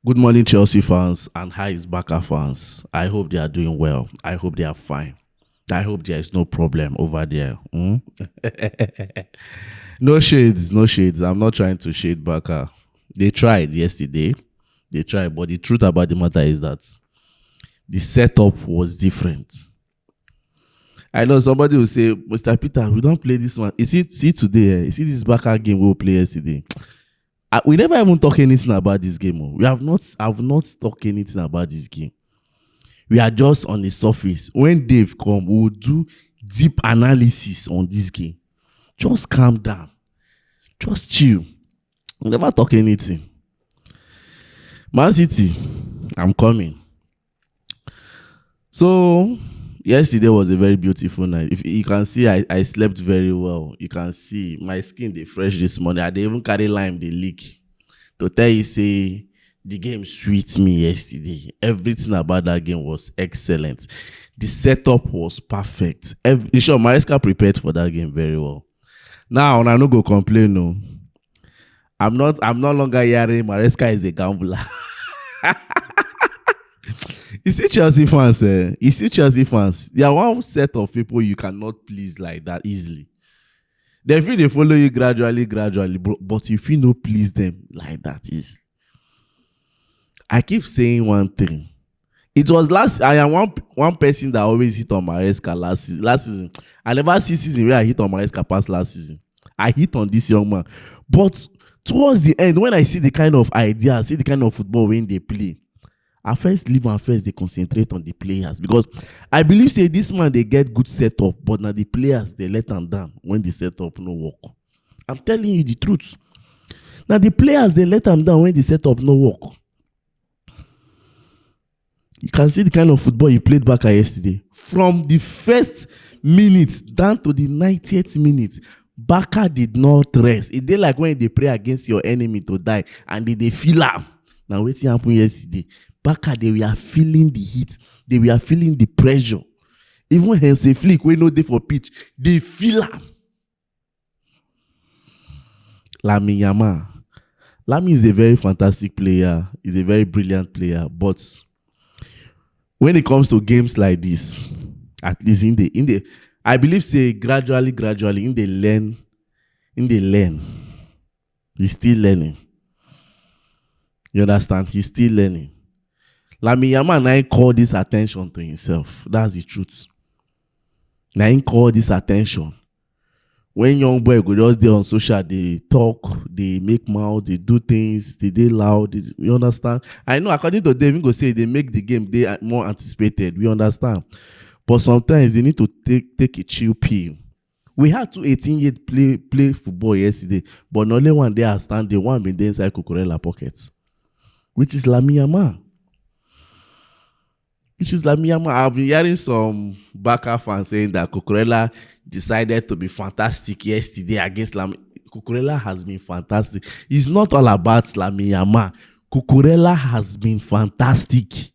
Good morning, Chelsea fans, and hi, Barca fans. I hope they are doing well. I hope they are fine. I hope there is no problem over there. No shades, no shades. I'm not trying to shade Barca. They tried yesterday. They tried, but the truth about the matter is that the setup was different. I know somebody will say, Mr. Peter, we don't play this one. See today, you see this Barca game we'll play yesterday. We never even talk anything about this game. We have not talked anything about this game. We are just on the surface. When Dave come, we will do deep analysis on this game. Just calm down. Just chill. We never talk anything. Mancity, I'm coming. So yesterday was a very beautiful night. If you can see, I slept very well. You can see my skin they fresh this morning. I didn't even carry lime, they leak. To tell you, say the game sweet me yesterday. Everything about that game was excellent. The setup was perfect. Maresca prepared for that game very well. Now, I no go complain. No, I'm no longer hearing Maresca is a gambler. You see Chelsea fans, There are one set of people you cannot please like that easily. They feel they follow you gradually, but if you no please them like that is. I keep saying one thing. It was I am one person that always hit on Maresca last season. I never see season where I hit on Maresca past last season. I hit on this young man. But towards the end, when I see the kind of idea, see the kind of football when they play, I first leave and first they concentrate on the players, because I believe say this man they get good setup, but now the players they let them down when the setup no work. I'm telling you the truth. Now the players they let them down when the setup no work. You can see the kind of football he played back yesterday. From the first minute down to the 90th minute, Barca did not rest. It did like when they pray against your enemy to die and they feel am. Now wetin happen yesterday? Barca, they were feeling the heat. They were feeling the pressure. Even Hansi Flick, we know they for pitch, they feel am. Lamine Yamal. Lamine is a very fantastic player. He's a very brilliant player. But when it comes to games like this, at least in the I believe say gradually, in the learn. He's still learning. You understand? He's still learning. Lamine Yamal now call this attention to himself. That's the truth. Now he call this attention. When young boy go just there on social, they talk, they make mouth, they do things, they loud. You understand? I know according to David go say they make the game they more anticipated. We understand. But sometimes you need to take a chill pill. We had 18-year play football yesterday, but not only one day I stand the one been there inside Cucurella pockets, which is Lamine Yamal. I've been hearing some Barca fans saying that Cucurella decided to be fantastic yesterday against Lamine. Cucurella has been fantastic. It's not all about Lamine Yamal. Cucurella has been fantastic.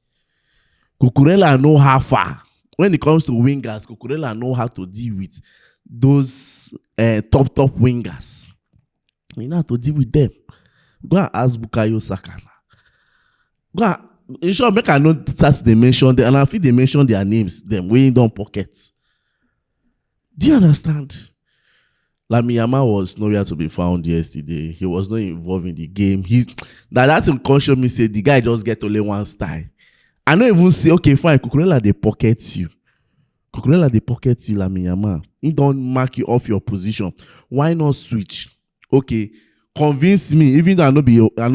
Cucurella know how far. When it comes to wingers, Cucurella know how to deal with those top wingers. You know how to deal with them. Go and ask Bukayo Saka. Go and sure, make I know that's they mention them, and I feel they mention their names, them weighing down pockets. Do you understand? Lamine Yamal was nowhere to be found yesterday. He was not involved in the game. That's unconscious me say the guy just get only one style. I don't even say, okay, fine, Cucurella they pockets you. Lamine Yamal. He don't mark you off your position. Why not switch? Okay, convince me, even though I no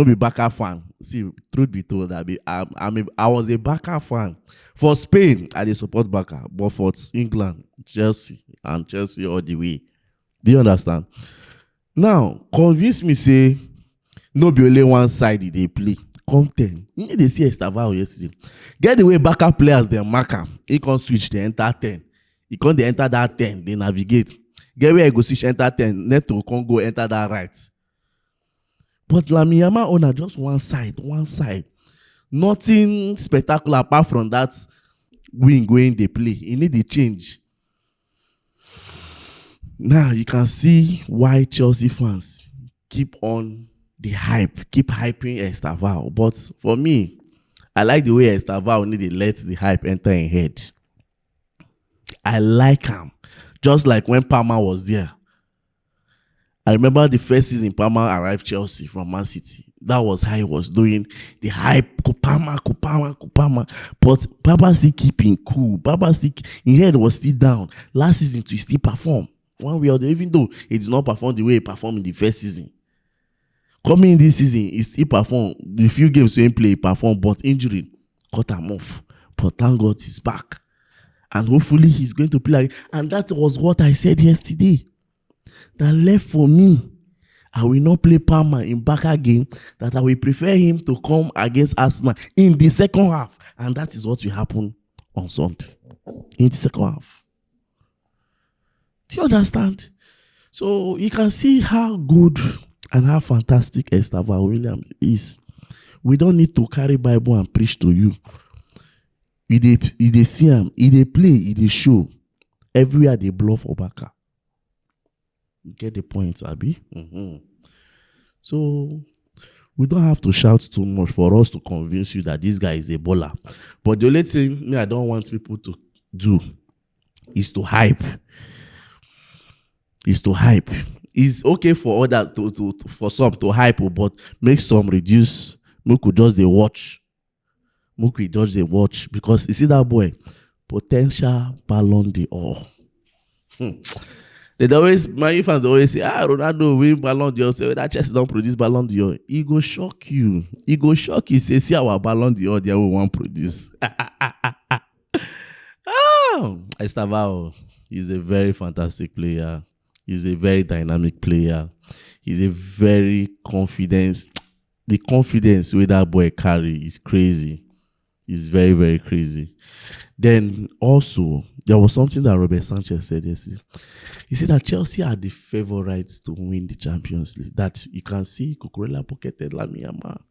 be Barca fan. See, truth be told, I was a Barca fan. For Spain, I dey support Barca, but for England, Chelsea all the way. Do you understand? Now, convince me, say, no be only one side they play. Content. You need to see Estevao yesterday. Get the way Barca players, they mark am. He can switch, they enter 10. He can't enter that 10, they navigate. Get where I go switch, enter 10. Neto can go enter that right. But Lamine Yamal owner just one side. Nothing spectacular apart from that wing going they play. He need to change. Now you can see why Chelsea fans keep on the hype, keep hyping Estevao. But for me, I like the way Estevao need to let the hype enter in head. I like him. Just like when Palmer was there. I remember the first season Palmer arrived Chelsea from Mancity. That was how he was doing the hype. Kupama. But Palmer still keeping cool. Palmer still, his head was still down. Last season to still perform. One way or the other, even though he did not perform the way he performed in the first season. Coming in this season, he still performed. The few games he play, he performed, but injury cut him off. But thank God he's back. And hopefully he's going to play. And that was what I said yesterday. That left for me, I will not play Palmer in Barca game, that I will prefer him to come against Arsenal in the second half. And that is what will happen on Sunday. In the second half. Do you understand? So you can see how good and how fantastic Estevao Williams is. We don't need to carry Bible and preach to you. If they see him, if they play, if they show, everywhere they blow for Barca. You get the point, Abi? Mm-hmm. So we don't have to shout too much for us to convince you that this guy is a baller. But the only thing I don't want people to do is to hype. It's okay for other for some to hype, but make some reduce. Make we just they watch. Because you see that boy, potential Ballon d'Or. They always, my fans always say, Ronaldo win Ballon d'Or. Say that Chelsea don't produce Ballon d'Or. He go shock you. Say, see our Ballon d'Or, they will want produce. Estevao is a very fantastic player. He's a very dynamic player. He's a very confident. The confidence with that boy carry is crazy. It's very, very crazy. Then also, there was something that Robert Sanchez said yesterday. He said that Chelsea are the favorites to win the Champions League. That you can see Cucurella pocketed Lamine Yamal.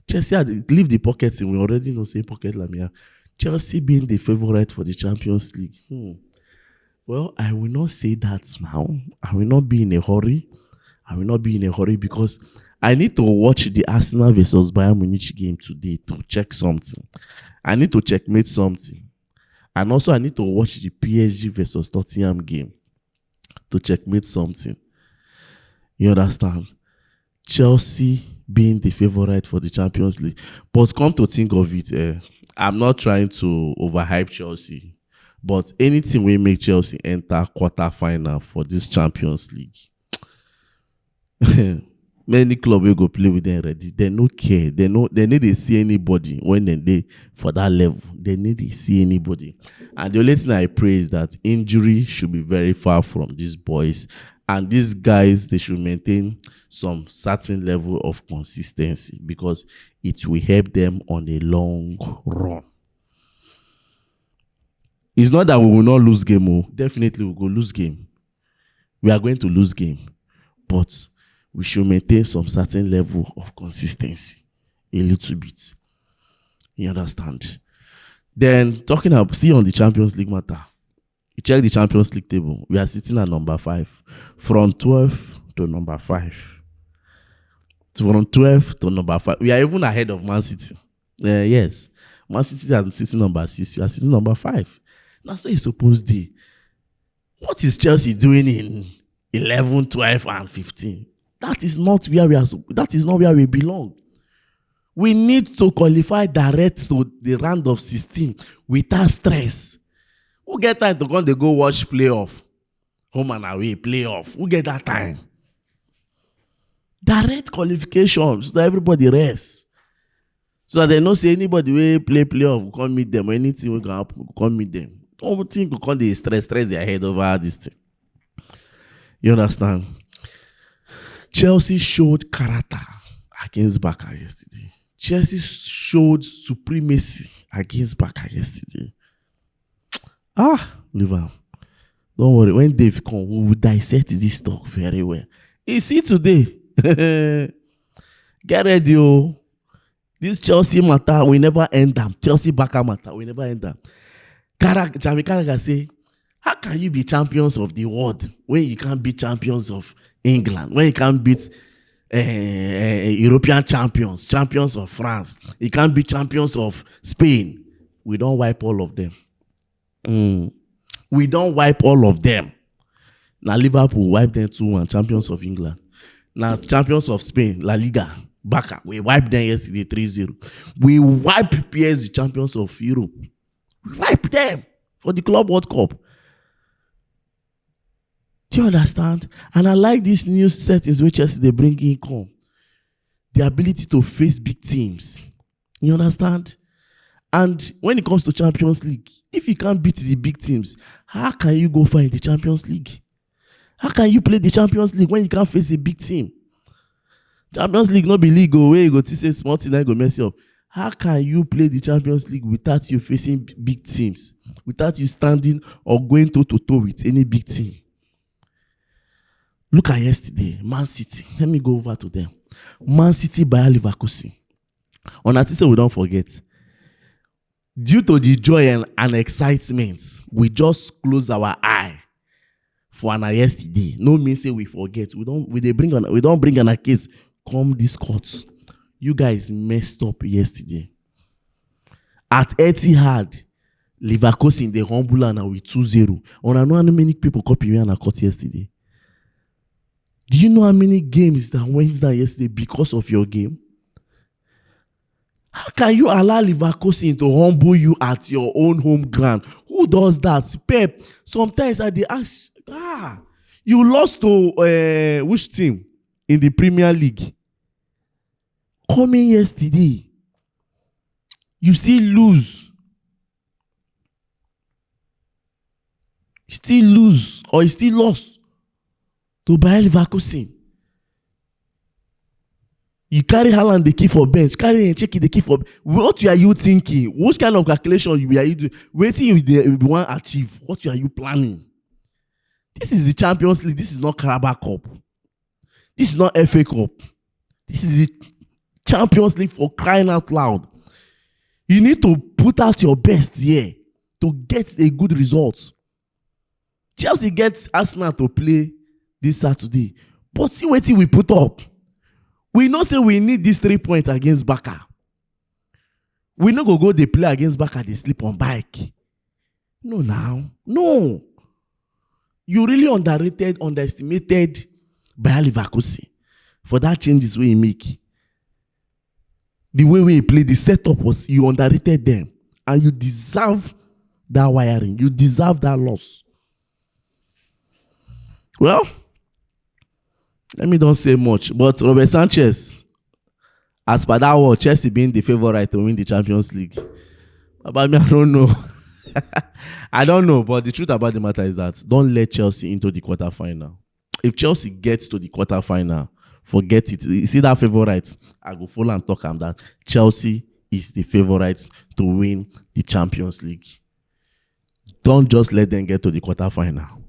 Chelsea leave the pockets, and we already know say pocket Lamine. Chelsea being the favorite for the Champions League. Well, I will not say that now. I will not be in a hurry. Because I need to watch the Arsenal versus Bayern Munich game today to check something. I need to checkmate something. And also I need to watch the PSG versus Tottenham game to checkmate something. You understand? Chelsea being the favorite for the Champions League. But come to think of it, I'm not trying to overhype Chelsea. But anything will make Chelsea enter quarter-final for this Champions League. Many clubs will go play with them already. They no care. They need to see anybody when they for that level. They need to see anybody. And the only thing I pray is that injury should be very far from these boys. And these guys, they should maintain some certain level of consistency because it will help them on a long run. It's not that we will not lose game. Oh. Definitely we will lose game. We are going to lose game. But we should maintain some certain level of consistency. A little bit. You understand? Then, talking about, see on the Champions League matter. You check the Champions League table. We are sitting at number 5. From 12 to number 5. From 12 to number 5. We are even ahead of Mancity. Yes. Mancity is sitting number 6. We are sitting number 5. That's what you're supposed to do. What is Chelsea doing in 11, 12, and 15? That is not where we belong. We need to qualify direct to the round of 16 without stress. Who get time to go watch playoff? Home and away, playoff. Who get that time? Direct qualifications so that everybody rests. So that they don't say anybody will play playoff, will come meet them, or anything will happen, will come meet them. Don't think will come they stress their head over this thing. You understand? Chelsea showed character against Barca yesterday. Chelsea showed supremacy against Barca yesterday. Liverpool. Don't worry. When Dave comes, we will dissect this talk very well. You see today. Get ready, oh. This Chelsea matter, we never end them. Chelsea Barca matter, we never end them. Jamie Carragher say, how can you be champions of the world when you can't be champions of England? When you can't beat European champions, champions of France. He can't be champions of Spain. We don't wipe all of them. We don't wipe all of them. Now Liverpool wipe them 2-1, champions of England. Now champions of Spain, La Liga, Barca. We wiped them yesterday 3-0. We wipe PSG, champions of Europe. We wipe them for the Club World Cup. Do you understand? And I like these new settings which they bring in come. The ability to face big teams. You understand? And when it comes to Champions League, if you can't beat the big teams, how can you go far in the Champions League? How can you play the Champions League when you can't face a big team? Champions League not be league where you go to say small thing and go mess you up. How can you play the Champions League without you facing big teams? Without you standing or going toe-to-toe with any big team? Look at yesterday, Mancity. Let me go over to them. Mancity by Leverkusen. On that, we don't forget. Due to the joy and excitement, we just close our eye for an yesterday. No mean say we forget. We don't bring on a case. Come this court. You guys messed up yesterday. At Etihad, Leverkusen they humble and with 2-0. On I know how many people copy me on a court yesterday. Do you know how many games that went down yesterday because of your game? How can you allow Leverkusen to humble you at your own home ground? Who does that? Pep. Sometimes I dey ask, you lost to which team in the Premier League? Coming yesterday, you still lose. Still lose or you still lost to Bayer Leverkusen. You carry Haaland the key for bench, carry Mancity the key for bench. What are you thinking? What kind of calculation are you doing? Waiting you want to achieve? What are you planning? This is the Champions League. This is not Carabao Cup. This is not FA Cup. This is the Champions League, for crying out loud. You need to put out your best here to get a good result. Chelsea gets Arsenal to play this Saturday. But see what we put up. We know say we need this 3 points against Barca. We no go they play against Barca, they sleep on bike. No now. No. You really underestimated Bayer Leverkusen for that changes we make. The way we play, the setup was you underrated them. And you deserve that wiring. You deserve that loss. Well, let me don't say much. But Robert Sanchez, as per that word, Chelsea being the favorite to win the Champions League. About me, I don't know. I don't know. But the truth about the matter is that don't let Chelsea into the quarterfinal. If Chelsea gets to the quarterfinal, forget it. You see that favorite? I go follow and talk on that. Chelsea is the favorite to win the Champions League. Don't just let them get to the quarterfinal.